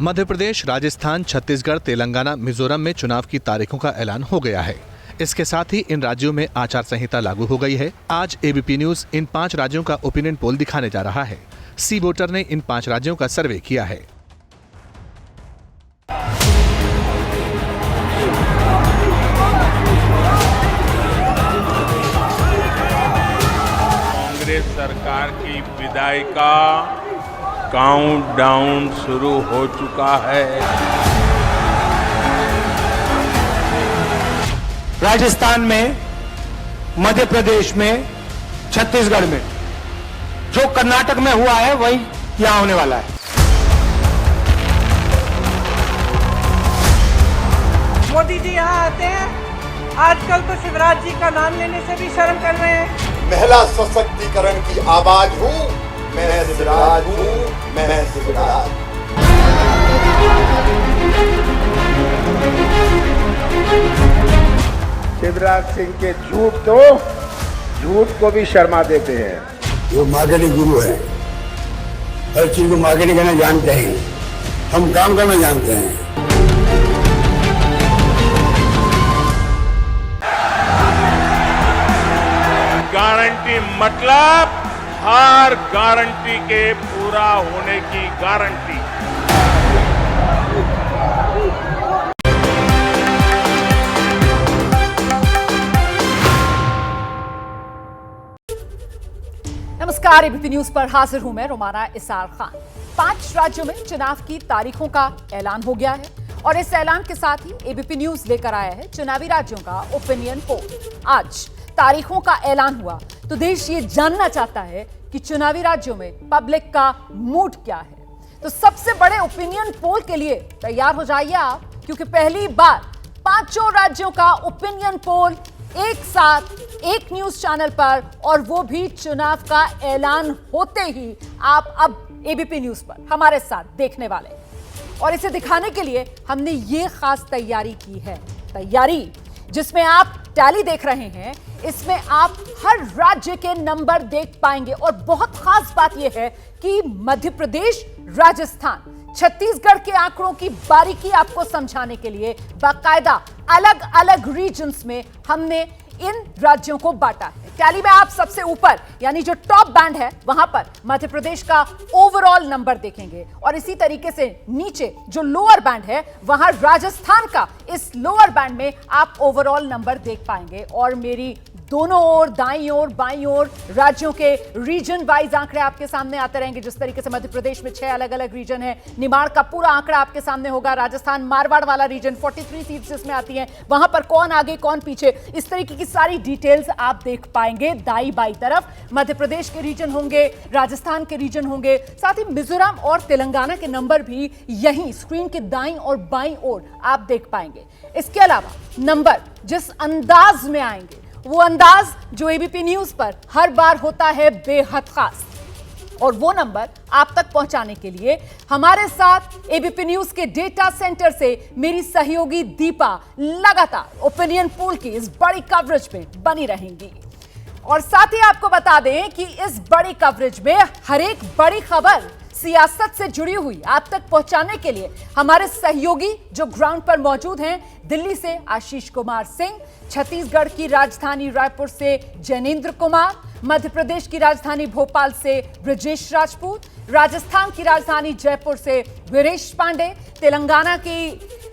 मध्य प्रदेश, राजस्थान, छत्तीसगढ़, तेलंगाना, मिजोरम में चुनाव की तारीखों का ऐलान हो गया है। इसके साथ ही इन राज्यों में आचार संहिता लागू हो गई है। आज एबीपी न्यूज इन 5 राज्यों का ओपिनियन पोल दिखाने जा रहा है। सी वोटर ने इन 5 राज्यों का सर्वे किया है। कांग्रेस सरकार की विदाई का काउंटडाउन शुरू हो चुका है। राजस्थान में, मध्य प्रदेश में, छत्तीसगढ़ में जो कर्नाटक में हुआ है वही यहां होने वाला है। मोदी जी यहाँ आते हैं, आजकल तो शिवराज जी का नाम लेने से भी शर्म कर रहे हैं। महिला सशक्तिकरण की आवाज हूँ, मैं शिवराज हूँ, मैं शिवराज। शिवराज सिंह के झूठ को भी शर्मा देते हैं। वो मार्केटिंग गुरु है, हर चीज को मार्केटिंग करना जानते हैं, हम काम करना जानते हैं। गारंटी मतलब हर गारंटी के पूरा होने की गारंटी। नमस्कार, एबीपी न्यूज पर हाजिर हूं मैं रोमाना इसार खान। 5 राज्यों में चुनाव की तारीखों का ऐलान हो गया है और इस ऐलान के साथ ही एबीपी न्यूज लेकर आया है चुनावी राज्यों का ओपिनियन पोल। आज तारीखों का ऐलान हुआ तो देश ये जानना चाहता है कि चुनावी राज्यों में पब्लिक का मूड क्या है। तो सबसे बड़े ओपिनियन पोल के लिए तैयार हो जाइए आप, क्योंकि पहली बार 5 राज्यों का ओपिनियन पोल एक साथ एक न्यूज चैनल पर, और वो भी चुनाव का ऐलान होते ही आप अब एबीपी न्यूज पर हमारे साथ देखने वाले। और इसे दिखाने के लिए हमने ये खास तैयारी की है। तैयारी जिसमें आप टैली देख रहे हैं, इसमें आप हर राज्य के नंबर देख पाएंगे। और बहुत खास बात यह है कि मध्य प्रदेश, राजस्थान, छत्तीसगढ़ के आंकड़ों की बारीकी आपको समझाने के लिए बाकायदा अलग अलग रीजन्स में हमने इन राज्यों को बांटा है। टैली में आप सबसे ऊपर यानी जो टॉप बैंड है वहां पर मध्य प्रदेश का ओवरऑल नंबर देखेंगे, और इसी तरीके से नीचे जो लोअर बैंड है वहां राजस्थान का इस लोअर बैंड में आप ओवरऑल नंबर देख पाएंगे। और मेरी दोनों ओर, दाईं ओर, बाईं ओर राज्यों के रीजन वाइज आंकड़े आपके सामने आते रहेंगे। जिस तरीके से मध्य प्रदेश में 6 अलग अलग रीजन है, निमाड़ का पूरा आंकड़ा आपके सामने होगा। राजस्थान मारवाड़ वाला रीजन 43 सीट्स जिसमें आती हैं, वहां पर कौन आगे कौन पीछे, इस तरीके की सारी डिटेल्स आप देख पाएंगे। दाई बाई तरफ मध्य प्रदेश के रीजन होंगे, राजस्थान के रीजन होंगे, साथ ही मिजोरम और तेलंगाना के नंबर भी यहीं स्क्रीन के दाईं और बाईं ओर आप देख पाएंगे। इसके अलावा नंबर जिस अंदाज में आएंगे, वो अंदाज जो एबीपी न्यूज पर हर बार होता है बेहद खास, और वो नंबर आप तक पहुंचाने के लिए हमारे साथ एबीपी न्यूज के डेटा सेंटर से मेरी सहयोगी दीपा लगातार ओपिनियन पोल की इस बड़ी कवरेज में बनी रहेंगी। और साथ ही आपको बता दें कि इस बड़ी कवरेज में हर एक बड़ी खबर सियासत से जुड़ी हुई आप तक पहुंचाने के लिए हमारे सहयोगी जो ग्राउंड पर मौजूद हैं, दिल्ली से आशीष कुमार सिंह, छत्तीसगढ़ की राजधानी रायपुर से जैनेन्द्र कुमार, मध्य प्रदेश की राजधानी भोपाल से ब्रजेश राजपूत, राजस्थान की राजधानी जयपुर से वीरेश पांडे, तेलंगाना की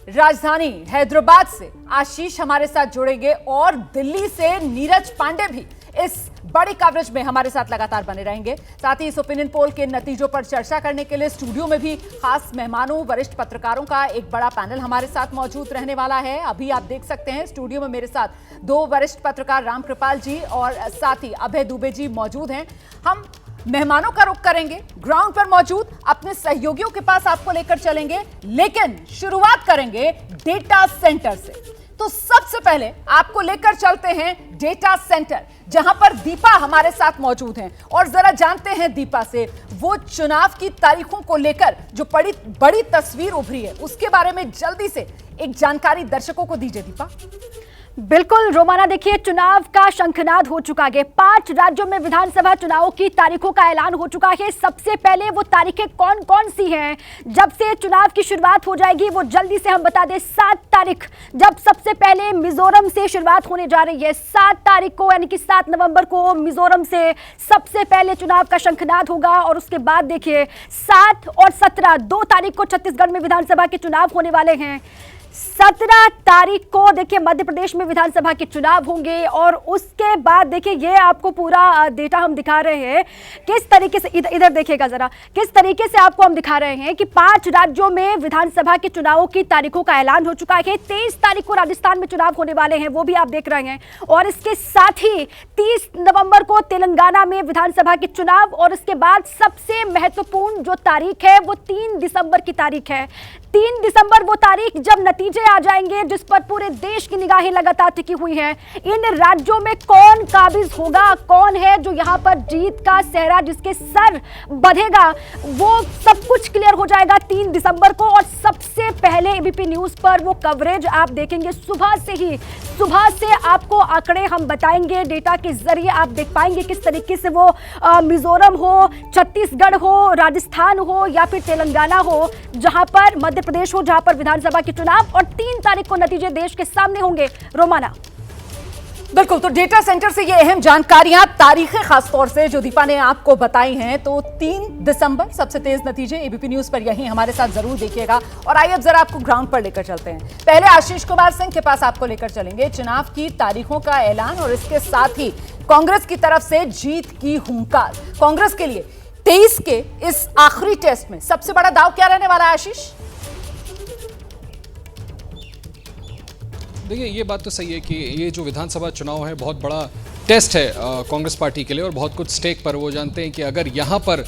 राजधानी हैदराबाद से आशीष हमारे साथ जुड़ेंगे, और दिल्ली से नीरज पांडे भी इस बड़ी कवरेज में हमारे साथ लगातार बने रहेंगे। साथ ही इस ओपिनियन पोल के नतीजों पर चर्चा करने के लिए स्टूडियो में भी खास मेहमानों, वरिष्ठ पत्रकारों का एक बड़ा पैनल हमारे साथ मौजूद रहने वाला है। अभी आप देख सकते हैं स्टूडियो में मेरे साथ 2 वरिष्ठ पत्रकार रामकृपाल जी और साथ ही अभय दुबे जी मौजूद हैं। हम मेहमानों का रुख करेंगे, ग्राउंड पर मौजूद अपने सहयोगियों के पास आपको लेकर चलेंगे, लेकिन शुरुआत करेंगे डेटा सेंटर से। तो सबसे पहले आपको लेकर चलते हैं डेटा सेंटर, जहां पर दीपा हमारे साथ मौजूद हैं, और जरा जानते हैं दीपा से वो चुनाव की तारीखों को लेकर जो बड़ी तस्वीर उभरी है उसके बारे में जल्दी से एक जानकारी दर्शकों को दीजिए दीपा। बिल्कुल रोमाना, देखिए चुनाव का शंखनाद हो चुका है। 5 राज्यों में विधानसभा चुनावों की तारीखों का ऐलान हो चुका है। सबसे पहले वो तारीखें कौन कौन सी हैं जब से चुनाव की शुरुआत हो जाएगी, वो जल्दी से हम बता दें। 7 तारीख जब सबसे पहले मिजोरम से शुरुआत होने जा रही है। 7 तारीख को यानी कि 7 नवंबर को मिजोरम से सबसे पहले चुनाव का शंखनाद होगा। और उसके बाद देखिए 7 और 17 2 तारीख को छत्तीसगढ़ में विधानसभा के चुनाव होने वाले हैं। 17 तारीख को देखिए मध्य प्रदेश में विधानसभा के चुनाव होंगे। और उसके बाद देखिए ये आपको पूरा डेटा हम दिखा रहे हैं किस तरीके से, इधर देखिएगा जरा, किस तरीके से आपको हम दिखा रहे हैं कि 5 राज्यों में विधानसभा के चुनावों की तारीखों का ऐलान हो चुका है। 23 तारीख को राजस्थान में चुनाव होने वाले हैं, वो भी आप देख रहे हैं। और इसके साथ ही 30 नवंबर को तेलंगाना में विधानसभा के चुनाव। और इसके बाद सबसे महत्वपूर्ण जो तारीख है वो 3 दिसंबर की तारीख है। 3 दिसंबर वो तारीख जब नतीजे आ जाएंगे जिस पर पूरे देश की निगाहें लगातार टिकी हुई हैं। इन राज्यों में कौन काबिज होगा, कौन है जो यहां पर जीत का सेहरा जिसके सर बंधेगा, वो सब कुछ क्लियर हो जाएगा 3 दिसंबर को। और सबसे पहले एबीपी न्यूज पर वो कवरेज आप देखेंगे सुबह से ही। सुबह से आपको आंकड़े हम बताएंगे, डेटा के जरिए आप देख पाएंगे किस तरीके से वो मिजोरम हो, छत्तीसगढ़ हो, राजस्थान हो या फिर तेलंगाना हो, जहां पर मध्य प्रदेश हो, जहां पर विधानसभा के चुनाव। और 3 तारीख को नतीजे देश के सामने होंगे। रोमाना, बिल्कुल, तो डेटा सेंटर से ये अहम जानकारियां, तारीखें खासतौर से जो दीपा ने आपको बताई हैं, तो 3 दिसंबर सबसे तेज नतीजे। एबीपी न्यूज पर यहीं हमारे साथ जरूर देखिएगा। और आइए अब जरा आपको ग्राउंड पर लेकर चलते हैं। पहले आशीष कुमार सिंह के पास आपको लेकर चलेंगे। चुनाव की तारीखों का ऐलान और इसके साथ ही कांग्रेस की तरफ से जीत की हुंकार। कांग्रेस के लिए 23 के इस आखिरी टेस्ट में सबसे बड़ा दाव क्या रहने वाला है आशीष? देखिए, ये बात तो सही है कि ये जो विधानसभा चुनाव है बहुत बड़ा टेस्ट है कांग्रेस पार्टी के लिए और बहुत कुछ स्टेक पर। वो जानते हैं कि अगर यहाँ पर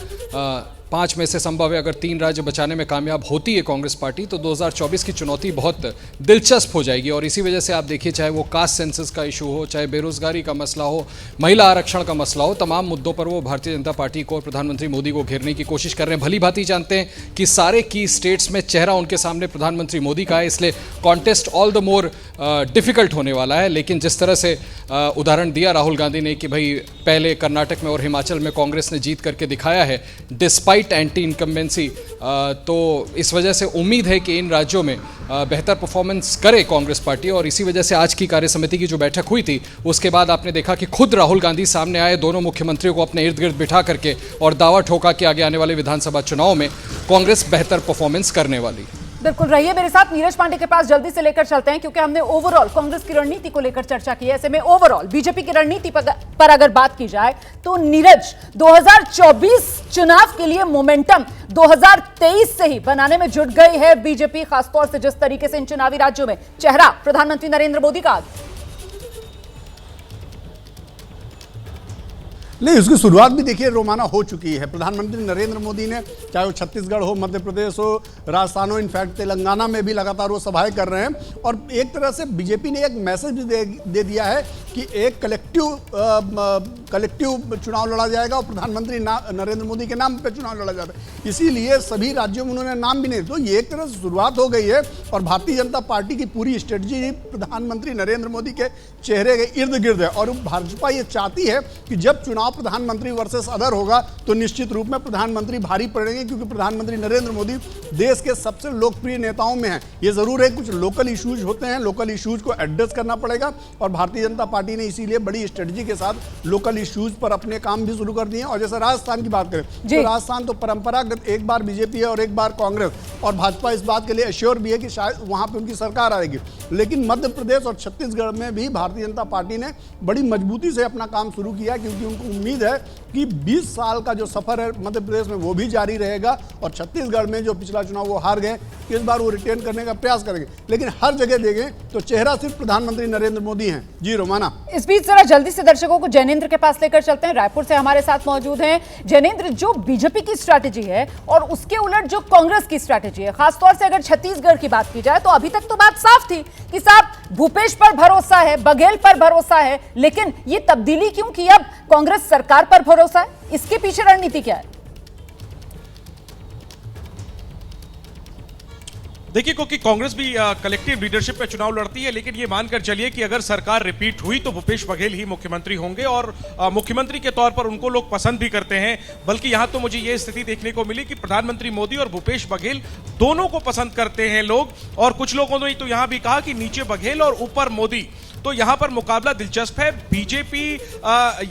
5 में से संभव है अगर 3 राज्य बचाने में कामयाब होती है कांग्रेस पार्टी, तो 2024 की चुनौती बहुत दिलचस्प हो जाएगी। और इसी वजह से आप देखिए, चाहे वो कास्ट सेंसस का इशू हो, चाहे बेरोजगारी का मसला हो, महिला आरक्षण का मसला हो, तमाम मुद्दों पर वो भारतीय जनता पार्टी को और प्रधानमंत्री मोदी को घेरने की कोशिश कर रहे हैं। भली भांति जानते हैं कि सारे की स्टेट्स में चेहरा उनके सामने प्रधानमंत्री मोदी का है, इसलिए contest all the more difficult होने वाला है। लेकिन जिस तरह से उदाहरण दिया राहुल गांधी ने कि भाई पहले कर्नाटक में और हिमाचल में कांग्रेस ने जीत करके दिखाया है डिस्पाइट एंटी इनकम्बेंसी, तो इस वजह से उम्मीद है कि इन राज्यों में बेहतर परफॉर्मेंस करे कांग्रेस पार्टी। और इसी वजह से आज की कार्यसमिति की जो बैठक हुई थी उसके बाद आपने देखा कि खुद राहुल गांधी सामने आए, दोनों मुख्यमंत्रियों को अपने इर्द गिर्द बिठा करके और दावा ठोका कि आगे आने वाले विधानसभा चुनाव में कांग्रेस बेहतर परफॉर्मेंस करने वाली। बिल्कुल, रहिए मेरे साथ। नीरज पांडे के पास जल्दी से लेकर चलते हैं क्योंकि हमने ओवरऑल कांग्रेस की रणनीति को लेकर चर्चा की है। ऐसे में ओवरऑल बीजेपी की रणनीति पर अगर बात की जाए तो नीरज, 2024 चुनाव के लिए मोमेंटम 2023 से ही बनाने में जुट गई है बीजेपी, खासतौर से जिस तरीके से इन चुनावी राज्यों में चेहरा प्रधानमंत्री नरेंद्र मोदी का। नहीं, उसकी शुरुआत भी देखिए रोमाना हो चुकी है। प्रधानमंत्री नरेंद्र मोदी ने, चाहे वो छत्तीसगढ़ हो, मध्य प्रदेश हो, राजस्थान हो, इनफैक्ट तेलंगाना में भी लगातार वो सभाएं कर रहे हैं। और एक तरह से बीजेपी ने एक मैसेज भी दे दिया है कि एक कलेक्टिव चुनाव लड़ा जाएगा और प्रधानमंत्री नरेंद्र मोदी के नाम पे चुनाव लड़ा जाता है। इसीलिए सभी राज्यों में उन्होंने नाम भी नहीं, तो ये एक तरह से शुरुआत हो गई है। और भारतीय जनता पार्टी की पूरी स्ट्रेटजी प्रधानमंत्री नरेंद्र मोदी के चेहरे के इर्द गिर्द है। और भाजपा ये चाहती है कि जब चुनाव प्रधानमंत्री वर्सेस अदर होगा तो निश्चित रूप में प्रधानमंत्री भारी पड़ेंगे, क्योंकि प्रधानमंत्री नरेंद्र मोदी देश के सबसे लोकप्रिय नेताओं में हैं। ये जरूर है कुछ लोकल इश्यूज होते हैं, लोकल इश्यूज को एड्रेस करना पड़ेगा। और भारतीय जनता पार्टी ने इसीलिए बड़ी स्ट्रेटजी के साथ लोकल इश्यूज पर अपने काम भी शुरू कर दिए हैं। और जैसे राजस्थान की बात करें तो राजस्थान तो परंपरागत एक बार बीजेपी है और एक बार कांग्रेस, और भाजपा इस बात के लिए एश्योर भी है कि शायद वहां पर उनकी सरकार आएगी। लेकिन मध्य प्रदेश और छत्तीसगढ़ में भी भारतीय जनता पार्टी ने बड़ी मजबूती से अपना काम शुरू किया, क्योंकि उनको उम्मीद है कि 20 साल का जो सफर है मध्य प्रदेश में वो भी जारी रहेगा। और छत्तीसगढ़ में जो पिछला चुनाव वो हार गए, इस बार वो रिटेन करने का प्रयास करेंगे। लेकिन हर जगह देखें तो चेहरा सिर्फ प्रधानमंत्री नरेंद्र मोदी हैं। जी रोमाना, इस बीच जरा जल्दी से दर्शकों को जैनेंद्र के पास लेकर चलते हैं। रायपुर से हमारे साथ मौजूद हैं जैनेंद्र। जो बीजेपी की स्ट्रैटेजी है और उसके उलट जो कांग्रेस की स्ट्रैटेजी है, खासतौर से अगर छत्तीसगढ़ की बात की जाए तो अभी तक तो बात साफ थी कि साहब भूपेश पर भरोसा है, बघेल पर भरोसा है, लेकिन ये तब्दीली क्यों की अब कांग्रेस सरकार पर भरोसा है? इसके पीछे रणनीति क्या है? देखिए, क्योंकि कांग्रेस भी कलेक्टिव लीडरशिप में चुनाव लड़ती है, लेकिन ये मानकर चलिए कि अगर सरकार रिपीट हुई तो भूपेश बघेल ही मुख्यमंत्री होंगे और मुख्यमंत्री के तौर पर उनको लोग पसंद भी करते हैं। बल्कि यहां तो मुझे ये स्थिति देखने को मिली कि प्रधानमंत्री मोदी और भूपेश बघेल दोनों को पसंद करते हैं लोग, और कुछ लोगों ने तो यहां भी कहा कि नीचे बघेल और ऊपर मोदी। तो यहां पर मुकाबला दिलचस्प है। बीजेपी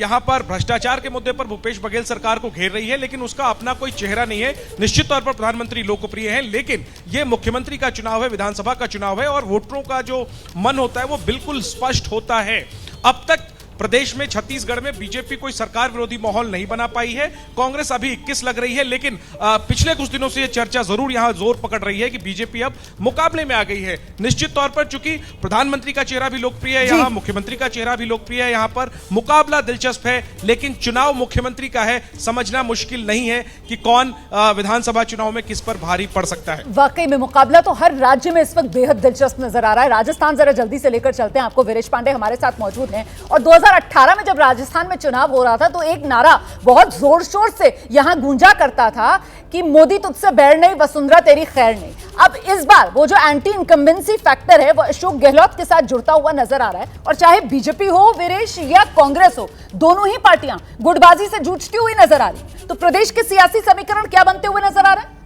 यहां पर भ्रष्टाचार के मुद्दे पर भूपेश बघेल सरकार को घेर रही है, लेकिन उसका अपना कोई चेहरा नहीं है। निश्चित तौर पर प्रधानमंत्री लोकप्रिय हैं, लेकिन यह मुख्यमंत्री का चुनाव है, विधानसभा का चुनाव है, और वोटरों का जो मन होता है वो बिल्कुल स्पष्ट होता है। अब तक प्रदेश में, छत्तीसगढ़ में बीजेपी कोई सरकार विरोधी माहौल नहीं बना पाई है। कांग्रेस अभी 21 लग रही है, लेकिन पिछले कुछ दिनों से यह चर्चा जरूर यहां जोर पकड़ रही है कि बीजेपी अब मुकाबले में आ गई है। निश्चित तौर पर चूंकि प्रधानमंत्री का चेहरा भी लोकप्रिय है, यहां मुख्यमंत्री का चेहरा भी लोकप्रिय है, यहां पर मुकाबला दिलचस्प है। लेकिन चुनाव मुख्यमंत्री का है, समझना मुश्किल नहीं है कि कौन विधानसभा चुनाव में किस पर भारी पड़ सकता है। वाकई में मुकाबला तो हर राज्य में इस वक्त बेहद दिलचस्प नजर आ रहा है। राजस्थान जरा जल्दी से लेकर चलते हैं, आपको वीरेश पांडे हमारे साथ मौजूद हैं। और 2018 में जब राजस्थान में चुनाव हो रहा था तो एक नारा बहुत जोर शोर से यहां गूंजा करता था कि मोदी तुझसे बैर नहीं, वसुंधरा तेरी खैर नहीं। अब इस बार वो जो एंटी इनकम्बेंसी फैक्टर है वो अशोक गहलोत के साथ जुड़ता हुआ नजर आ रहा है, और चाहे बीजेपी हो वीरेश या कांग्रेस हो, दोनों ही पार्टियां गुटबाजी से जूझती हुई नजर आ रही। तो प्रदेश के सियासी समीकरण क्या बनते हुए नजर आ रहे हैं?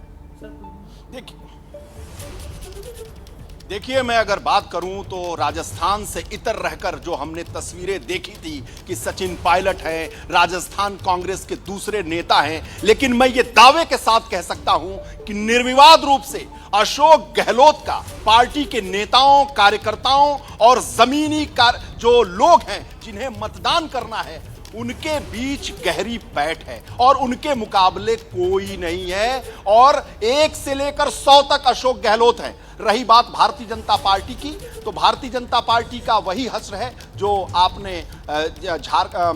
देखिए, मैं अगर बात करूं तो राजस्थान से इतर रहकर जो हमने तस्वीरें देखी थी कि सचिन पायलट है, राजस्थान कांग्रेस के दूसरे नेता हैं, लेकिन मैं ये दावे के साथ कह सकता हूं कि निर्विवाद रूप से अशोक गहलोत का पार्टी के नेताओं, कार्यकर्ताओं और जमीनी जो लोग हैं जिन्हें मतदान करना है, उनके बीच गहरी पैठ है और उनके मुकाबले कोई नहीं है। और 1 से लेकर 100 तक अशोक गहलोत है। रही बात भारतीय जनता पार्टी की, तो भारतीय जनता पार्टी का वही हश्र है जो आपने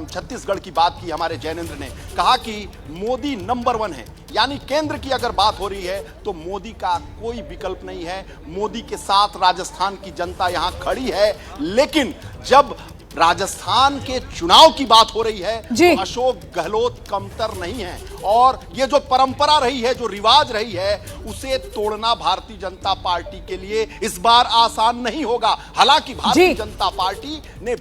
छत्तीसगढ़ की बात की। हमारे जैनेंद्र ने कहा कि मोदी नंबर 1 है, यानी केंद्र की अगर बात हो रही है तो मोदी का कोई विकल्प नहीं है। मोदी के साथ राजस्थान की जनता यहां खड़ी है। लेकिन जब राजस्थान के चुनाव की बात हो रही है तो अशोक गहलोत कमतर नहीं है, और ये जो परंपरा रही है, जो रिवाज रही है, उसे तोड़ना भारतीय जनता पार्टी के लिए इस बार आसान नहीं होगा। हालांकि भारतीय जनता पार्टी ने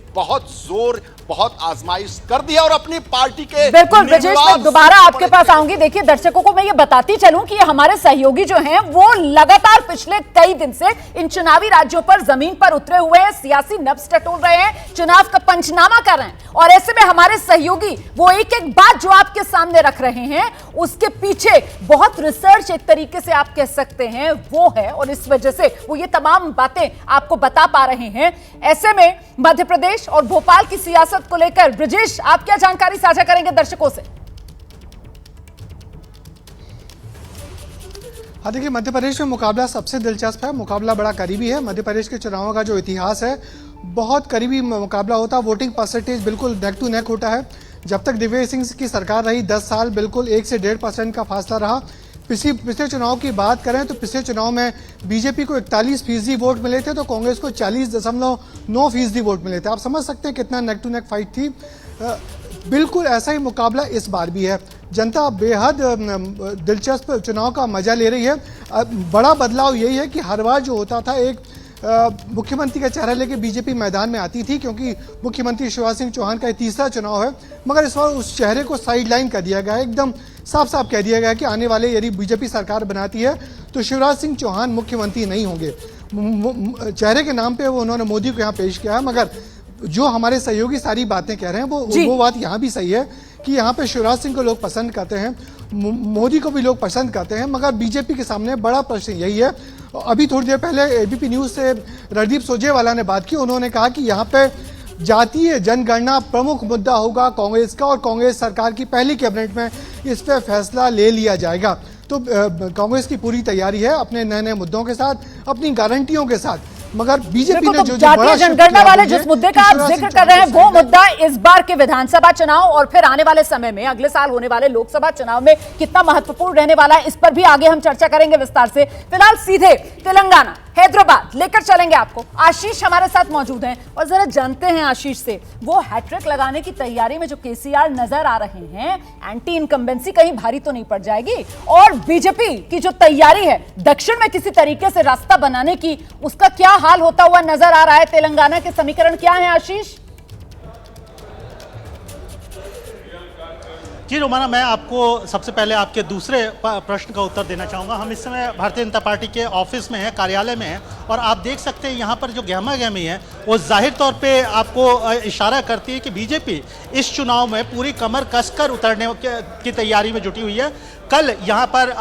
बहुत आजमाइश कर दी है और अपनी पार्टी के बिल्कुल। ब्रजेश, मैं दोबारा आपके पास आऊंगी। देखिए, दर्शकों को मैं ये बताती चलूं कि हमारे सहयोगी जो हैं वो लगातार पिछले कई दिन से इन चुनावी राज्यों पर जमीन पर उतरे हुए हैं, सियासी नब्ज टटोल रहे हैं, चुनाव का पंचनामा कर रहे हैं, और ऐसे में हमारे सहयोगी वो एक एक बात जो आपके सामने रख रहे हैं उसके पीछे बहुत रिसर्च एक तरीके से आप कह सकते हैं वो है, और इस वजह से वो ये तमाम बातें आपको बता पा रहे हैं। ऐसे में मध्य प्रदेश और भोपाल की सियासत को लेकर ब्रजेश, आप क्या जानकारी साझा करेंगे दर्शकों से? हाँ, देखिए, मध्य प्रदेश में मुकाबला सबसे दिलचस्प है। मुकाबला बड़ा करीबी है। मध्य प्रदेश के चुनावों का जो इतिहास है, बहुत करीबी मुकाबला होता है। वोटिंग परसेंटेज बिल्कुल नेक टू नेक होता है। जब तक दिग्विजय सिंह की सरकार रही 10 साल बिल्कुल 1 से 1.5% का फासला रहा। पिछले चुनाव की बात करें तो पिछले चुनाव में बीजेपी को 41% वोट मिले थे, तो कांग्रेस को 40.9% वोट मिले थे। आप समझ सकते हैं कितना नेक टू नेक फाइट थी। बिल्कुल ऐसा ही मुकाबला इस बार भी है। जनता बेहद दिलचस्प चुनाव का मजा ले रही है। बड़ा बदलाव यही है कि हर बार जो होता था, एक मुख्यमंत्री का चेहरा लेके बीजेपी मैदान में आती थी, क्योंकि मुख्यमंत्री शिवराज सिंह चौहान का 3रा चुनाव है, मगर इस बार उस चेहरे को साइडलाइन कर दिया गया है। एकदम साफ साफ कह दिया गया कि आने वाले यदि बीजेपी सरकार बनाती है तो शिवराज सिंह चौहान मुख्यमंत्री नहीं होंगे। चेहरे के नाम पे वो उन्होंने मोदी को यहाँ पेश किया है, मगर जो हमारे सहयोगी सारी बातें कह रहे हैं वो बात यहाँ भी सही है कि यहाँ पे शिवराज सिंह को लोग पसंद करते हैं, मोदी को भी लोग पसंद करते हैं, मगर बीजेपी के सामने बड़ा प्रश्न यही है। अभी थोड़ी देर पहले एबीपी न्यूज़ से रणदीप सुरजेवाला ने बात की। उन्होंने कहा कि यहाँ पे जातीय जनगणना प्रमुख मुद्दा होगा कांग्रेस का, और कांग्रेस सरकार की पहली कैबिनेट में इस पर फैसला ले लिया जाएगा। तो कांग्रेस की पूरी तैयारी है अपने नए नए मुद्दों के साथ, अपनी गारंटियों के साथ। मगर बीजेपी ने जो जातीय जनगणना वाले जिस मुद्दे का आप जिक्र कर रहे हैं वो मुद्दा इस बार के विधानसभा चुनाव और फिर आने वाले समय में अगले साल होने वाले लोकसभा चुनाव में कितना महत्वपूर्ण रहने वाला है, इस पर भी आगे हम चर्चा करेंगे विस्तार से। फिलहाल सीधे तेलंगाना हैदराबाद लेकर चलेंगे आपको। आशीष हमारे साथ मौजूद हैं और जरा जानते हैं आशीष से, वो हैट्रिक लगाने की तैयारी में जो केसीआर नजर आ रहे हैं, एंटी इनकम्बेंसी कहीं भारी तो नहीं पड़ जाएगी? और बीजेपी की जो तैयारी है दक्षिण में किसी तरीके से रास्ता बनाने की, उसका क्या हाल होता हुआ नजर आ रहा है? तेलंगाना के समीकरण क्या है आशीष? जी रोमाना, मैं आपको सबसे पहले आपके दूसरे प्रश्न का उत्तर देना चाहूँगा। हम इस समय भारतीय जनता पार्टी के ऑफिस में हैं, कार्यालय में हैं, और आप देख सकते हैं यहाँ पर जो गहमा-गहमी है वो जाहिर तौर पे आपको इशारा करती है कि बीजेपी इस चुनाव में पूरी कमर कसकर उतरने की तैयारी में जुटी हुई है। कल यहाँ पर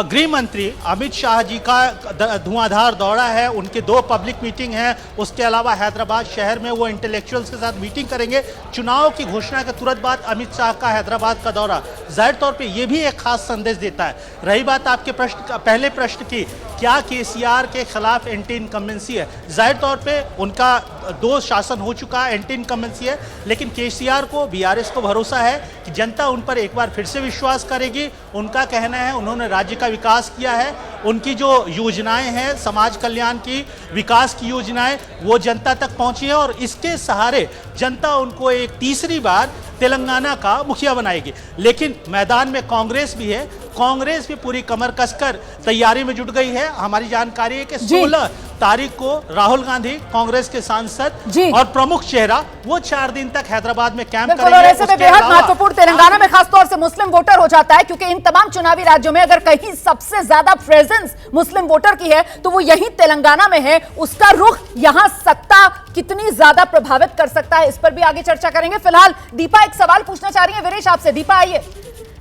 गृह मंत्री अमित शाह जी का धुआंधार दौरा है, उनकी 2 पब्लिक मीटिंग है, उसके अलावा हैदराबाद शहर में वो इंटेलेक्चुअल्स के साथ मीटिंग करेंगे। चुनाव की घोषणा के तुरंत बाद अमित शाह का हैदराबाद का दौरा जाहिर तौर पे ये भी एक खास संदेश देता है। रही बात आपके पहले प्रश्न की, क्या केसीआर के खिलाफ एंटी इनकम्बेंसी है? जाहिर तौर पे उनका 2 शासन हो चुका है, एंटी इनकम्बेंसी है, लेकिन केसीआर को, बीआरएस को भरोसा है कि जनता उन पर एक बार फिर से विश्वास करेगी। उनका कहना है उन्होंने राज्य का विकास किया है, उनकी जो योजनाएं हैं समाज कल्याण की, विकास की योजनाएं, वो जनता तक पहुंची है और इसके सहारे जनता उनको एक तीसरी बार तेलंगाना का मुखिया बनाएगी। लेकिन मैदान में कांग्रेस भी है, कांग्रेस भी पूरी कमर कसकर तैयारी में जुट गई है। हमारी जानकारी है कि 16 तारीख को राहुल गांधी, कांग्रेस के सांसद और प्रमुख चेहरा, वो 4 दिन तक हैदराबाद में कैंप करेंगे। ऐसे में बेहद महत्वपूर्ण तेलंगाना में खासतौर से मुस्लिम वोटर हो जाता है, क्योंकि इन तमाम चुनावी राज्यों में अगर कहीं सबसे ज्यादा प्रेजेंस मुस्लिम वोटर की है तो वो यही तेलंगाना में है। उसका रुख यहां सत्ता कितनी ज्यादा प्रभावित कर सकता है, इस पर भी आगे चर्चा करेंगे। फिलहाल दीपा एक सवाल पूछना चाह रही है वीरेश आपसे। दीपा आइए।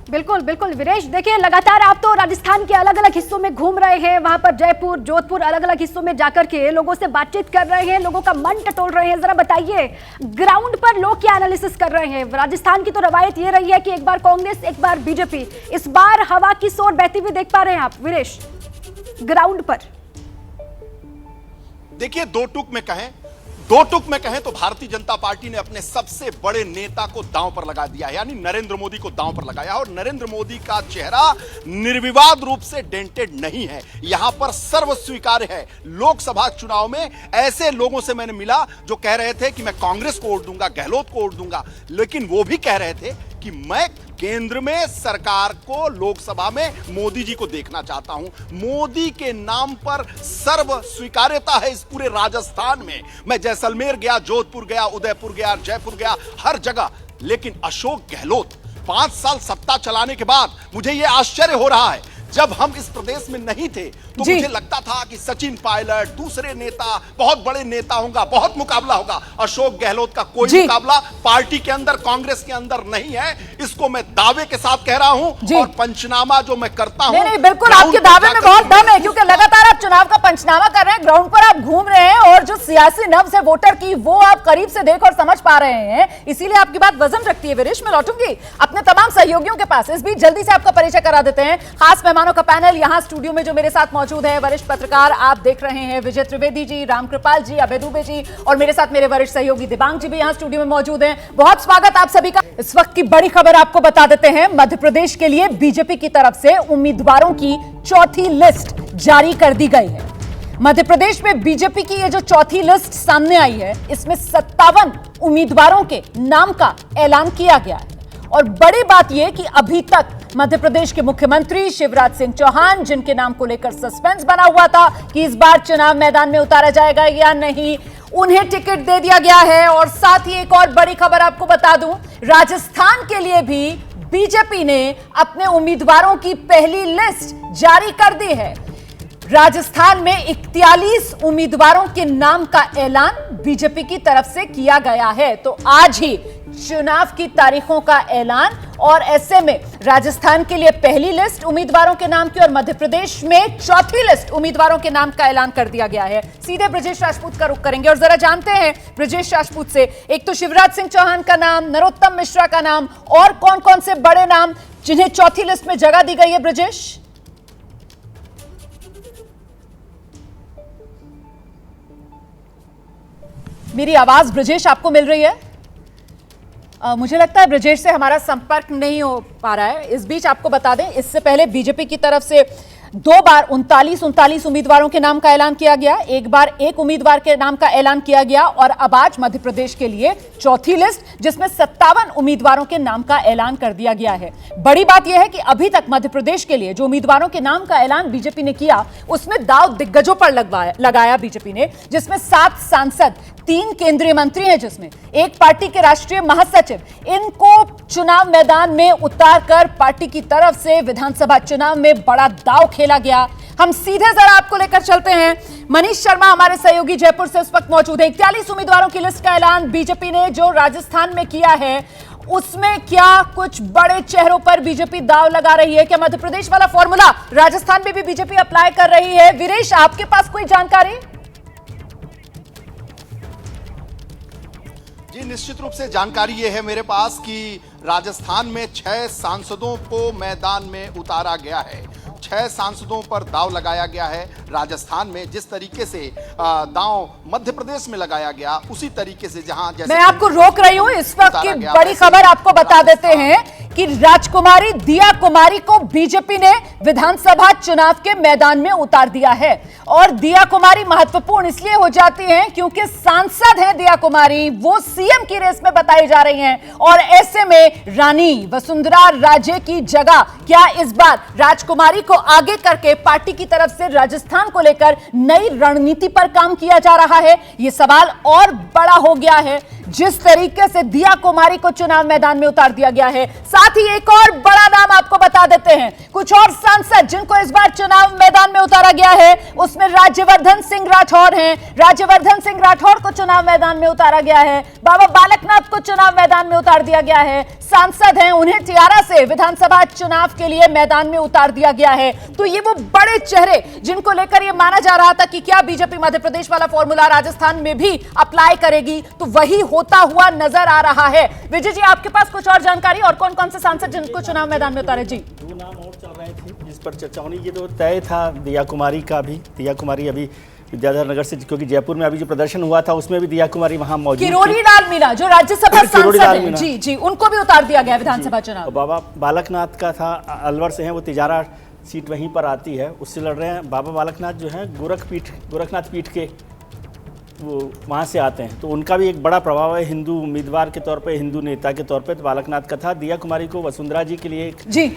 बिल्कुल बिल्कुल वीरेश, देखिए लगातार आप तो राजस्थान के अलग अलग हिस्सों में घूम रहे हैं, वहां पर जयपुर, जोधपुर, अलग अलग हिस्सों में जाकर के लोगों से बातचीत कर रहे हैं, लोगों का मन टटोल रहे हैं। जरा बताइए ग्राउंड पर लोग क्या एनालिसिस कर रहे हैं? राजस्थान की तो रवायत ये रही है कि एक बार कांग्रेस एक बार बीजेपी, इस बार हवा की सोर बहती हुई देख पा रहे हैं आप वीरेश ग्राउंड पर? देखिए, दो टूक में कहें तो भारतीय जनता पार्टी ने अपने सबसे बड़े नेता को दांव पर लगा दिया है, यानी नरेंद्र मोदी को दांव पर लगाया। और नरेंद्र मोदी का चेहरा निर्विवाद रूप से डेंटेड नहीं है, यहां पर सर्व स्वीकार्य है। लोकसभा चुनाव में ऐसे लोगों से मैंने मिला जो कह रहे थे कि मैं कांग्रेस को वोट दूंगा, गहलोत को वोट दूंगा, लेकिन वो भी कह रहे थे कि मैं केंद्र में सरकार को, लोकसभा में मोदी जी को देखना चाहता हूं। मोदी के नाम पर सर्व स्वीकार्यता है इस पूरे राजस्थान में। मैं जैसलमेर गया, जोधपुर गया, उदयपुर गया, जयपुर गया, हर जगह। लेकिन अशोक गहलोत 5 साल सत्ता चलाने के बाद मुझे यह आश्चर्य हो रहा है, जब हम इस प्रदेश में नहीं थे तो मुझे लगता था कि सचिन पायलट, दूसरे नेता, बहुत बड़े नेता होगा, बहुत मुकाबला होगा। अशोक गहलोत का कोई मुकाबला पार्टी के अंदर, कांग्रेस के अंदर नहीं है। इसको मैं दावे के साथ कह रहा हूं। और पंचनामा जो मैं करता हूं, नहीं, बिल्कुल आपके दावे में बहुत दम है, क्योंकि लगातार आप चुनाव का पंचनामा कर रहे हैं, ग्राउंड पर आप घूम रहे हैं और जो सियासी नब्ज है वोटर की वो आप करीब से देख और समझ पा रहे हैं, इसीलिए आपकी बात वजन रखती है। वीरेश, मैं लौटूंगी अपने तमाम सहयोगियों के पास। इस बीच जल्दी से आपका परिचय करा देते हैं। खास मेहमानों का पैनल यहां स्टूडियो में जो मेरे साथ मौजूद है, वरिष्ठ पत्रकार आप देख रहे हैं विजय त्रिवेदी जी, रामकृपाल जी, अभय दुबे जी, और मेरे साथ मेरे वरिष्ठ सहयोगी दिबांग जी भी यहां स्टूडियो में मौजूद हैं। बहुत स्वागत आप सभी का। इस वक्त की बड़ी खबर आपको बता देते हैं, मध्य प्रदेश के लिए बीजेपी की तरफ से उम्मीदवारों की चौथी लिस्ट जारी कर दी गई है। मध्य प्रदेश में बीजेपी की ये जो चौथी लिस्ट सामने आई है, इसमें 57 उम्मीदवारों के नाम का ऐलान किया गया है। और बड़ी बात यह कि अभी तक मध्य प्रदेश के मुख्यमंत्री शिवराज सिंह चौहान, जिनके नाम को लेकर सस्पेंस बना हुआ था कि इस बार चुनाव मैदान में उतारा जाएगा या नहीं, उन्हें टिकट दे दिया गया है। और साथ ही एक और बड़ी खबर आपको बता दूं, राजस्थान के लिए भी बीजेपी ने अपने उम्मीदवारों की पहली लिस्ट जारी कर दी है। राजस्थान में 41 उम्मीदवारों के नाम का ऐलान बीजेपी की तरफ से किया गया है। तो आज ही चुनाव की तारीखों का ऐलान, और ऐसे में राजस्थान के लिए पहली लिस्ट उम्मीदवारों के नाम की और मध्य प्रदेश में चौथी लिस्ट उम्मीदवारों के नाम का ऐलान कर दिया गया है। सीधे ब्रजेश राजपूत का रुख करेंगे और जरा जानते हैं ब्रजेश राजपूत से, एक तो शिवराज सिंह चौहान का नाम, नरोत्तम मिश्रा का नाम, और कौन कौन से बड़े नाम जिन्हें चौथी लिस्ट में जगह दी गई है? ब्रजेश, मेरी आवाज ब्रजेश आपको मिल रही है? मुझे लगता है ब्रजेश से हमारा संपर्क नहीं हो पा रहा है। इस बीच आपको बता दें, इससे पहले बीजेपी की तरफ से 2 बार 39 उम्मीदवारों के नाम का ऐलान किया गया, एक बार एक उम्मीदवार के नाम का ऐलान किया गया और अब आज मध्य प्रदेश के लिए चौथी लिस्ट जिसमें 57 उम्मीदवारों के नाम का ऐलान कर दिया गया है। बड़ी बात यह है कि अभी तक मध्य प्रदेश के लिए जो उम्मीदवारों के नाम का ऐलान बीजेपी ने किया उसमें दांव दिग्गजों पर लगाया बीजेपी ने, जिसमें 7 सांसद, 3 केंद्रीय मंत्री हैं, जिसमें एक पार्टी के राष्ट्रीय महासचिव, इनको चुनाव मैदान में उतारकर पार्टी की तरफ से विधानसभा चुनाव में बड़ा दांव खेला गया। हम सीधे जरा आपको लेकर चलते हैं। मनीष शर्मा हमारे सहयोगी जयपुर से इस वक्त मौजूद है। 41 उम्मीदवारों की लिस्ट का ऐलान बीजेपी ने जो राजस्थान में किया है, उसमें क्या कुछ बड़े चेहरों पर बीजेपी दांव लगा रही है? क्या मध्य प्रदेश वाला फॉर्मूला राजस्थान में भी बीजेपी अप्लाई कर रही है? वीरेश, आपके पास कोई जानकारी? जी, निश्चित रूप से जानकारी ये है मेरे पास कि राजस्थान में 6 सांसदों को मैदान में उतारा गया है। 6 सांसदों पर दांव लगाया गया है राजस्थान में। जिस तरीके से दांव मध्य प्रदेश में लगाया गया उसी तरीके से जहां जैसे मैं आपको रोक रही हूं, इस वक्त की बड़ी खबर आपको बता देते हैं कि राजकुमारी दिया कुमारी को बीजेपी ने विधानसभा चुनाव के मैदान में उतार दिया है। और दिया कुमारी महत्वपूर्ण इसलिए हो जाती हैं क्योंकि सांसद हैं दिया कुमारी, वो सीएम की रेस में बताई जा रही हैं। और ऐसे में रानी वसुंधरा राजे की जगह क्या इस बार राजकुमारी को आगे करके पार्टी की तरफ से राजस्थान को लेकर नई रणनीति पर काम किया जा रहा है? यह सवाल और बड़ा हो गया है जिस तरीके से दिया कुमारी को चुनाव मैदान में उतार दिया गया है। साथ ही एक और बड़ा नाम आपको बता देते हैं, कुछ और सांसद जिनको इस बार चुनाव मैदान में उतारा गया है उसमें राज्यवर्धन सिंह राठौर हैं। राज्यवर्धन सिंह राठौर को चुनाव मैदान में उतारा गया है। बाबा बालकनाथ को चुनाव मैदान में उतार दिया गया है। सांसद हैं, उन्हें तियारा से विधानसभा चुनाव के लिए मैदान में उतार दिया गया है। तो ये वो बड़े चेहरे जिनको लेकर यह माना जा रहा था कि क्या बीजेपी मध्य प्रदेश वाला फॉर्मूला राजस्थान में भी अप्लाई करेगी, तो वही होता हुआ नजर आ रहा है। विजय जी, आपके पास कुछ और जानकारी और कौन कौन से सांसद जिनको चुनाव मैदान में उतारे? जी, 2 नाम और चल रहे थे जिस पर चर्चा होनी, ये तो तय था दिया कुमारी का भी। दिया कुमारी अभी विद्याधर नगर से, क्योंकि जयपुर में अभी जो प्रदर्शन हुआ था उसमें भी दिया कुमारी वहां मौजूद थी। किरोड़ी लाल मीणा जो राज्यसभा सांसद हैं, जी जी, उनको भी उतार दिया गया विधानसभा चुनाव। बाबा बालकनाथ का था, अलवर से हैं, वो तिजारा सीट वहीं पर आती है, उससे लड़ रहे हैं। बाबा बालकनाथ जो है गोरखनाथ पीठ के वो वहाँ से आते हैं, तो उनका भी एक बड़ा प्रभाव है हिंदू उम्मीदवार के तौर पे, हिंदू नेता के तौर पे। तो बालकनाथ का था। दिया कुमारी को वसुंधरा जी के लिए जी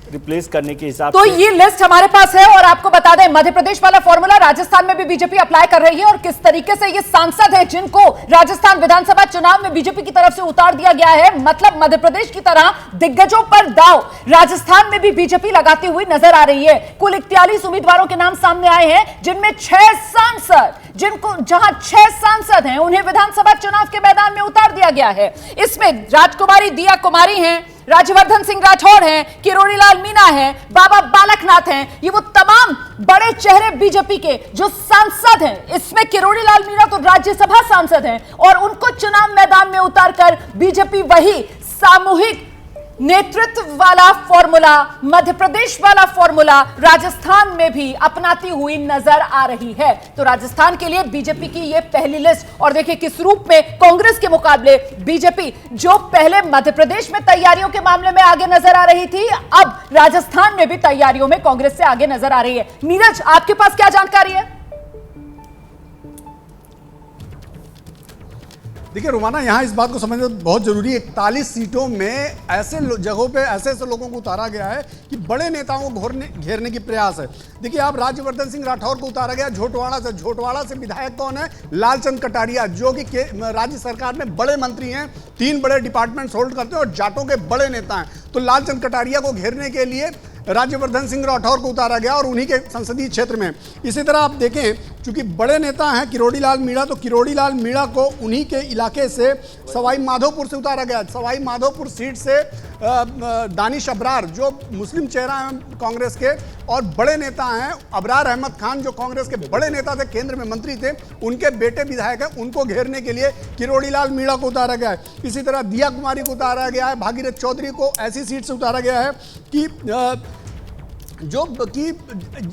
रिप्लेस करने के हिसाब तो से ये लिस्ट हमारे पास है। और आपको बता दें, मध्य प्रदेश वाला फॉर्मूला राजस्थान में भी बीजेपी अप्लाई कर रही है। और किस तरीके से ये सांसद हैं जिनको राजस्थान विधानसभा चुनाव में बीजेपी की तरफ से उतार दिया गया है, मतलब मध्य प्रदेश की तरह दिग्गजों पर दांव राजस्थान में भी बीजेपी लगाती हुई नजर आ रही है। कुल 41 उम्मीदवारों के नाम सामने आए हैं, जिनमें 6 सांसद, जहां 6 सांसद हैं उन्हें विधानसभा चुनाव के मैदान में उतार दिया गया है। इसमें राजकुमारी दिया कुमारी हैं, राज्यवर्धन सिंह राठौर हैं, किरोड़ी लाल मीणा हैं, बाबा बालकनाथ हैं। ये वो तमाम बड़े चेहरे बीजेपी के जो सांसद हैं। इसमें किरोड़ी लाल मीणा तो राज्यसभा सांसद हैं और उनको चुनाव मैदान में उतारकर बीजेपी वही सामूहिक नेतृत्व वाला फॉर्मूला, मध्य प्रदेश वाला फॉर्मूला राजस्थान में भी अपनाती हुई नजर आ रही है। तो राजस्थान के लिए बीजेपी की यह पहली लिस्ट। और देखिए किस रूप में कांग्रेस के मुकाबले बीजेपी, जो पहले मध्य प्रदेश में तैयारियों के मामले में आगे नजर आ रही थी, अब राजस्थान में भी तैयारियों में कांग्रेस से आगे नजर आ रही है। नीरज, आपके पास क्या जानकारी है? देखिए रोमाना, यहाँ इस बात को समझना बहुत जरूरी है। 41 सीटों में ऐसे जगहों पे ऐसे लोगों को उतारा गया है कि बड़े नेताओं को घेरने की प्रयास है। देखिए, आप राज्यवर्धन सिंह राठौर को उतारा गया झोटवाड़ा से। झोटवाड़ा से विधायक कौन है? लालचंद कटारिया, जो कि राज्य सरकार में बड़े मंत्री हैं, 3 बड़े डिपार्टमेंट्स होल्ड करते हैं और जाटों के बड़े नेता हैं। तो लालचंद कटारिया को घेरने के लिए राज्यवर्धन सिंह राठौर को उतारा गया और उन्हीं के संसदीय क्षेत्र में। इसी तरह आप देखें, चूंकि बड़े नेता हैं किरोड़ी लाल मीणा, तो किरोड़ी लाल मीणा को उन्हीं के इलाके से सवाई माधोपुर से उतारा गया। सवाई माधोपुर सीट से दानिश अबरार, जो मुस्लिम चेहरा हैं कांग्रेस के और बड़े नेता हैं, अबरार अहमद खान, जो कांग्रेस के बड़े नेता थे, केंद्र में मंत्री थे, उनके बेटे विधायक हैं, उनको घेरने के लिए किरोड़ी लाल मीणा को उतारा गया है। इसी तरह दिया कुमारी को उतारा गया है। भागीरथ चौधरी को ऐसी सीट से उतारा गया है कि जो कि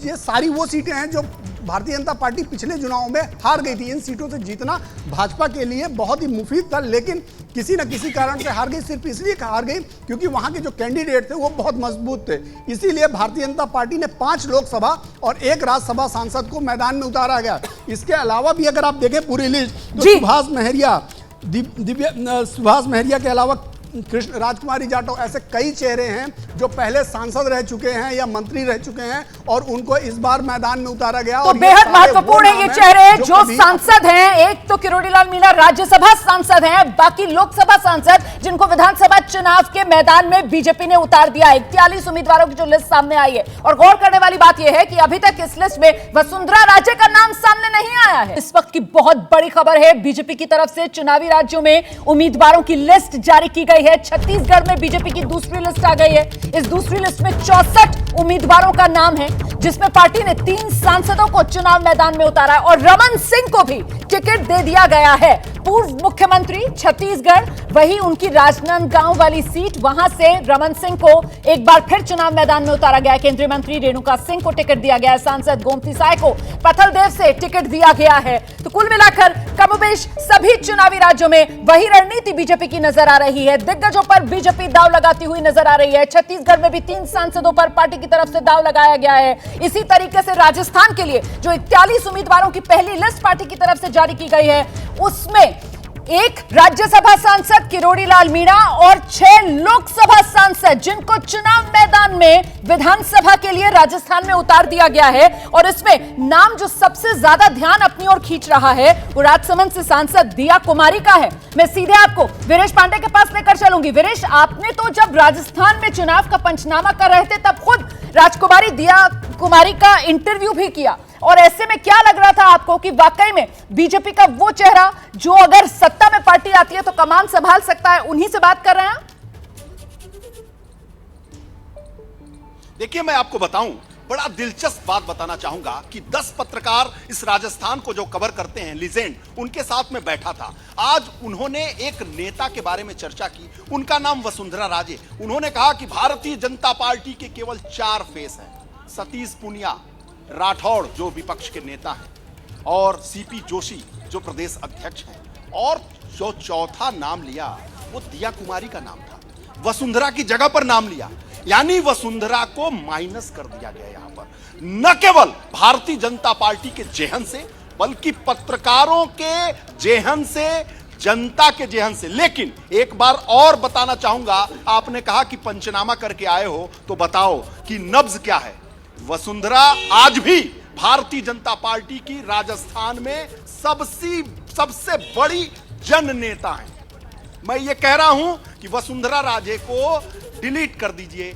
ये सारी वो सीटें हैं जो भारतीय जनता पार्टी पिछले चुनाव में हार गई थी। इन सीटों से जीतना भाजपा के लिए बहुत ही मुफीद था, लेकिन किसी न किसी कारण से हार गई। सिर्फ इसलिए हार गई क्योंकि वहां के जो कैंडिडेट थे वो बहुत मजबूत थे। इसीलिए भारतीय जनता पार्टी ने 5 लोकसभा और 1 राज्यसभा सांसद को मैदान में उतारा गया। इसके अलावा भी अगर आप देखें पूरी लिस्ट तो सुभाष महरिया के अलावा कृष्ण राजकुमारी जाटव, ऐसे कई चेहरे हैं जो पहले सांसद रह चुके हैं या मंत्री रह चुके हैं और उनको इस बार मैदान में उतारा गया। तो और बेहद महत्वपूर्ण है ये चेहरे जो सांसद हैं। एक तो किरोड़ीलाल मीणा राज्यसभा सांसद हैं, बाकी लोकसभा सांसद जिनको विधानसभा चुनाव के मैदान में बीजेपी ने उतार दिया। 41 उम्मीदवारों की जो लिस्ट सामने आई है, और गौर करने वाली बात यह है कि अभी तक इस लिस्ट में वसुंधरा राजे का नाम सामने नहीं आया है। इस वक्त की बहुत बड़ी खबर है, बीजेपी की तरफ से चुनावी राज्यों में उम्मीदवारों की लिस्ट जारी की गई है। छत्तीसगढ़ में बीजेपी की दूसरी लिस्ट आ गई है। इस दूसरी लिस्ट में 64 उम्मीदवारों का नाम है, जिसमें पार्टी ने 3 सांसदों को चुनाव मैदान में उतारा है और रमन सिंह को भी टिकट दे दिया गया है। पूर्व मुख्यमंत्री छत्तीसगढ़, वही उनकी राजनांदगांव वाली सीट, वहां से रमन सिंह को एक बार फिर चुनाव मैदान में उतारा गया है। केंद्रीय मंत्री रेणुका सिंह को टिकट दिया गया है। सांसद गोमती साय को पथलदेव से टिकट दिया गया है। तो कुल मिलाकर कमोबेश सभी चुनावी राज्यों में वही रणनीति बीजेपी की नजर आ रही है। दिग्गजों पर बीजेपी दाव लगाती हुई नजर आ रही है। छत्तीसगढ़ में भी 3 सांसदों पर पार्टी की तरफ से दाव लगाया गया है। इसी तरीके से राजस्थान के लिए जो 41 उम्मीदवारों की पहली लिस्ट पार्टी की तरफ से जारी की गई है, उसमें 1 राज्यसभा सांसद किरोड़ीलाल मीणा और 6 लोकसभा सांसद जिनको चुनाव मैदान में विधानसभा के लिए राजस्थान में उतार दिया गया है। और इसमें नाम जो सबसे ज्यादा ध्यान अपनी ओर खींच रहा है वो राजसमंद से सांसद दिया कुमारी का है। मैं सीधे आपको वीरेश पांडे के पास लेकर चलूंगी। वीरेश, आपने तो जब राजस्थान में चुनाव का पंचनामा कर रहे थे तब खुद राजकुमारी दिया कुमारी का इंटरव्यू भी किया, और ऐसे में क्या लग रहा था आपको कि वाकई में बीजेपी का वो चेहरा जो अगर सत्ता में पार्टी आती है तो कमान संभाल सकता है, उन्हीं से बात कर रहे हैं? देखिए, मैं आपको बताऊं, बड़ा दिलचस्प बात बताना चाहूंगा कि 10 पत्रकार इस राजस्थान को जो कवर करते हैं, लीजेंड, उनके साथ में बैठा था। आज उन्होंने एक नेता के बारे में चर्चा की, उनका नाम वसुंधरा राजे। उन्होंने कहा कि भारतीय जनता पार्टी के केवल 4 फेस हैं, सतीश पूनिया, राठौड़ जो विपक्ष के नेता हैं, और सीपी जोशी जो प्रदेश अध्यक्ष हैं, और जो चौथा नाम लिया वो दिया कुमारी का नाम था। वसुंधरा की जगह पर नाम लिया, यानी वसुंधरा को माइनस कर दिया गया यहां पर, न केवल भारतीय जनता पार्टी के जेहन से बल्कि पत्रकारों के जेहन से, जनता के जेहन से। लेकिन एक बार और बताना चाहूंगा, आपने कहा कि पंचनामा करके आए हो, तो बताओ कि नब्ज क्या है। वसुंधरा आज भी भारतीय जनता पार्टी की राजस्थान में सबसे बड़ी जन नेता है। मैं ये कह रहा हूं कि वसुंधरा राजे को डिलीट कर दीजिए।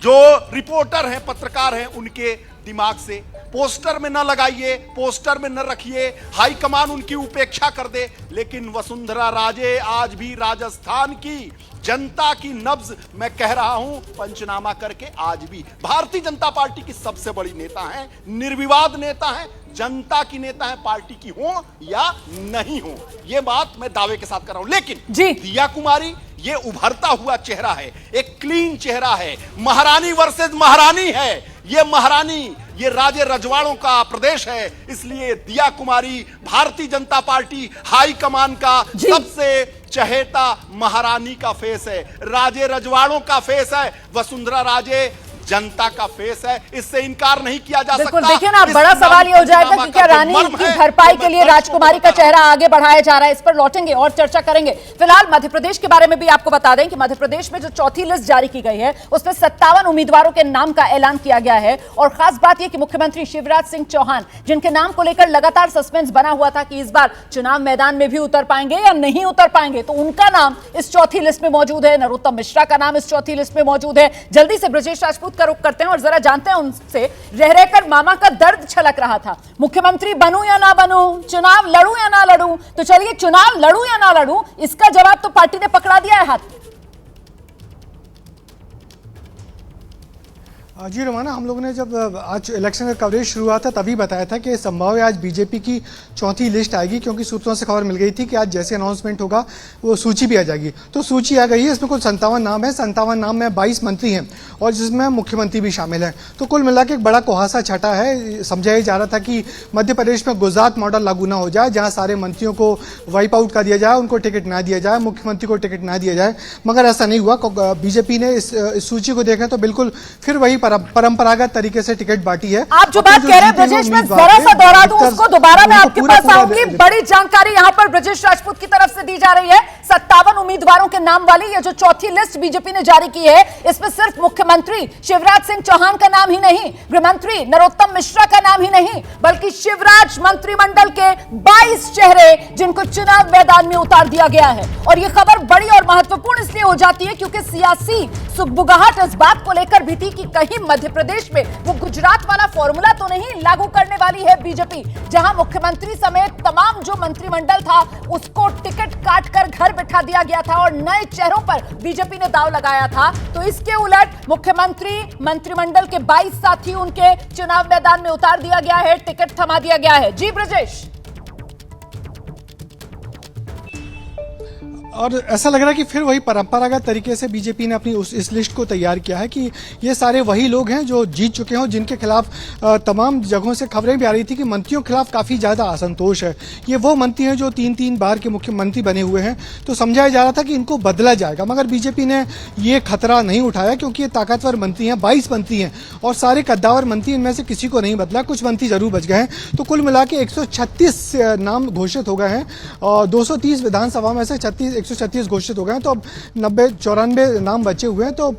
जो रिपोर्टर हैं, पत्रकार हैं, उनके दिमाग से पोस्टर में न लगाइए, पोस्टर में न रखिए, हाईकमान उनकी उपेक्षा कर दे। लेकिन वसुंधरा राजे आज भी राजस्थान की जनता की नब्ज, मैं कह रहा हूं, पंचनामा करके आज भी भारतीय जनता पार्टी की सबसे बड़ी नेता हैं, निर्विवाद नेता हैं, जनता की नेता है, पार्टी की हो या नहीं हो, ये बात मैं दावे के साथ कर रहा हूं। लेकिन दिया कुमारी ये उभरता हुआ चेहरा है, एक क्लीन चेहरा है, महारानी वर्सेस महारानी है। ये महारानी, ये राजे रजवाड़ों का प्रदेश है, इसलिए दिया कुमारी भारतीय जनता पार्टी हाईकमान का सबसे चहेता महारानी का फेस है, राजे रजवाड़ों का फेस है। वसुंधरा राजे जनता का फेस है, इससे इनकार नहीं किया जा सकता। देखिए ना, बड़ा सवाल ये हो जाएगा कि क्या रानी की भरपाई के लिए राजकुमारी का चेहरा आगे बढ़ाया जा रहा है। इस पर लौटेंगे और चर्चा करेंगे। फिलहाल मध्य प्रदेश के बारे में भी आपको बता दें कि मध्य प्रदेश में जो चौथी लिस्ट जारी की गई है उसमें 57 उम्मीदवारों के नाम का ऐलान किया गया है। और खास बात यह कि मुख्यमंत्री शिवराज सिंह चौहान, जिनके नाम को लेकर लगातार सस्पेंस बना हुआ था कि इस बार चुनाव मैदान में भी उतर पाएंगे या नहीं उतर पाएंगे, तो उनका नाम इस चौथी लिस्ट में मौजूद है। नरोत्तम मिश्रा का नाम इस चौथी लिस्ट में मौजूद है। जल्दी से ब्रजेश राजपूत का रुख करते हैं और जरा जानते हैं उनसे, रह रहकर मामा का दर्द छलक रहा था, मुख्यमंत्री बनूं या ना बनूं, चुनाव लड़ूं या ना लड़ूं। तो चलिए, चुनाव लड़ूं या ना लड़ूं, इसका जवाब तो पार्टी ने पकड़ा दिया है हाथ। जी रोमाना, हम लोगों ने जब आज इलेक्शन का कवरेज शुरू हुआ था तभी बताया था कि संभव है आज बीजेपी की चौथी लिस्ट आएगी, क्योंकि सूत्रों से खबर मिल गई थी कि आज जैसे अनाउंसमेंट होगा वो सूची भी आ जाएगी। तो सूची आ गई है, इसमें कुल 57 नाम है। 57 नाम में 22 मंत्री हैं और जिसमें मुख्यमंत्री भी शामिल है। तो कुल मिला के एक बड़ा कुहासा छटा है। समझाया जा रहा था कि मध्य प्रदेश में गुजरात मॉडल लागू ना हो जाए, जहाँ सारे मंत्रियों को वाइप आउट कर दिया जाए, उनको टिकट ना दिया जाए, मुख्यमंत्री को टिकट ना दिया जाए, मगर ऐसा नहीं हुआ। बीजेपी ने इस सूची को देखा तो बिल्कुल फिर वही परंपरागत तरीके से टिकट बांटी है। आप जो बात कह रहे हैं ब्रजेश, मैं जरा सा दोहरा दूं उसको, दोबारा मैं आपके पास आऊंगी। बड़ी जानकारी यहां पर ब्रजेश राजपूत की तरफ से दी जा रही है। 57 उम्मीदवारों के नाम वाली ये जो चौथी लिस्ट बीजेपी ने जारी की है, इसमें सिर्फ मुख्यमंत्री शिवराज सिंह चौहान का नाम ही नहीं, गृहमंत्री नरोत्तम मिश्रा का नाम ही नहीं, बल्कि शिवराज मंत्रिमंडल के 22 चेहरे जिनको चुनाव मैदान में उतार दिया गया है। और ये खबर बड़ी और महत्वपूर्ण इसलिए हो जाती है क्योंकि सियासी सुगबुगाहट इस बात को लेकर भी थी कि कहीं मध्य प्रदेश में वो गुजरात वाला फॉर्मूला तो नहीं लागू करने वाली है बीजेपी, जहां मुख्यमंत्री समेत तमाम जो मंत्रिमंडल था उसको टिकट काटकर घर बिठा दिया गया था और नए चेहरों पर बीजेपी ने दांव लगाया था। तो इसके उलट मुख्यमंत्री मंत्रिमंडल के 22 साथी उनके चुनाव मैदान में उतार दिया गया है, टिकट थमा दिया गया है। जी ब्रजेश। और ऐसा लग रहा है कि फिर वही परंपरागत तरीके से बीजेपी ने अपनी इस लिस्ट को तैयार किया है कि ये सारे वही लोग हैं जो जीत चुके हैं, जिनके खिलाफ तमाम जगहों से खबरें भी आ रही थी कि मंत्रियों के खिलाफ काफ़ी ज़्यादा असंतोष है। ये वो मंत्री हैं जो 3-3 बार के मुख्यमंत्री बने हुए हैं। तो समझाया जा रहा था कि इनको बदला जाएगा, मगर बीजेपी ने ये खतरा नहीं उठाया क्योंकि ये ताकतवर मंत्री हैं, 22 मंत्री हैं और सारे कद्दावर मंत्री, इनमें से किसी को नहीं बदला, कुछ मंत्री जरूर बच गए हैं। तो कुल मिला के 136 नाम घोषित हो गए हैं और 230 विधानसभा में से 136 घोषित हो गए हैं। तो अब 94 नाम बचे हुए हैं। तो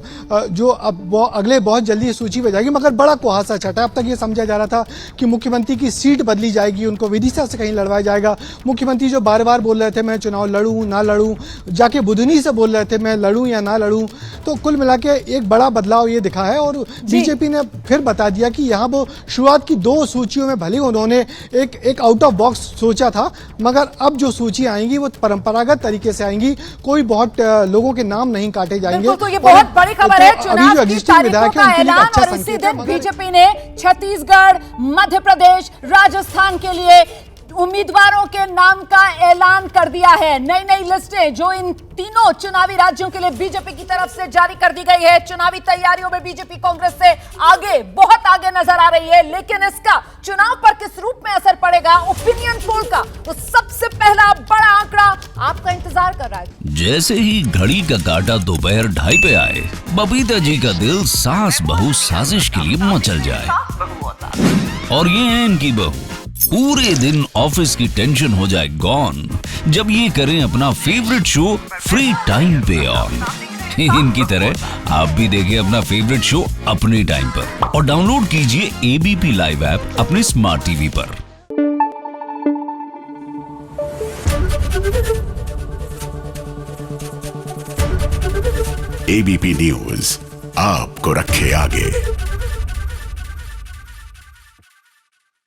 जो अब अगले बहुत जल्दी सूची में जाएगी, मगर बड़ा कुहासा छटा। अब तक ये समझा जा रहा था कि मुख्यमंत्री की सीट बदली जाएगी, उनको विदिशा से कहीं लड़वाया जाएगा। मुख्यमंत्री जो बार बार बोल रहे थे मैं चुनाव लड़ूं ना लड़ूं, जाके बुधनी से बोल रहे थे मैं लड़ूं या ना लड़ूं। तो कुल मिला के एक बड़ा बदलाव ये दिखा है और बीजेपी ने फिर बता दिया कि यहाँ वो शुरुआत की 2 सूचियों में भले उन्होंने एक आउट ऑफ बॉक्स सोचा था, मगर अब जो सूची आएंगी वो परंपरागत तरीके से आएंगी, कोई बहुत लोगों के नाम नहीं काटे जाएंगे। तो ये बहुत बड़ी खबर है। चुनाव की तारीखों का ऐलान और इसी दिन बीजेपी ने छत्तीसगढ़, मध्य प्रदेश, राजस्थान के लिए उम्मीदवारों के नाम का ऐलान कर दिया है। नई नई लिस्टें जो इन तीनों चुनावी राज्यों के लिए बीजेपी की तरफ से जारी कर दी गई है। चुनावी तैयारियों में बीजेपी कांग्रेस से आगे, बहुत आगे नजर आ रही है, लेकिन इसका चुनाव पर किस रूप में असर पड़ेगा, ओपिनियन पोल का तो सबसे पहला बड़ा आंकड़ा आपका इंतजार कर रहा है। जैसे ही घड़ी का काटा दोपहर 2:30 पे आए, बबीता जी का दिल सास बहू साजिश के लिए मचल जाए। और ये है इनकी बहू, पूरे दिन ऑफिस की टेंशन हो जाए गॉन जब ये करें अपना फेवरेट शो फ्री टाइम पे ऑन। इनकी तरह आप भी देखिए अपना फेवरेट शो अपने टाइम पर और डाउनलोड कीजिए एबीपी लाइव ऐप अपने स्मार्ट टीवी पर। एबीपी न्यूज आपको रखे आगे।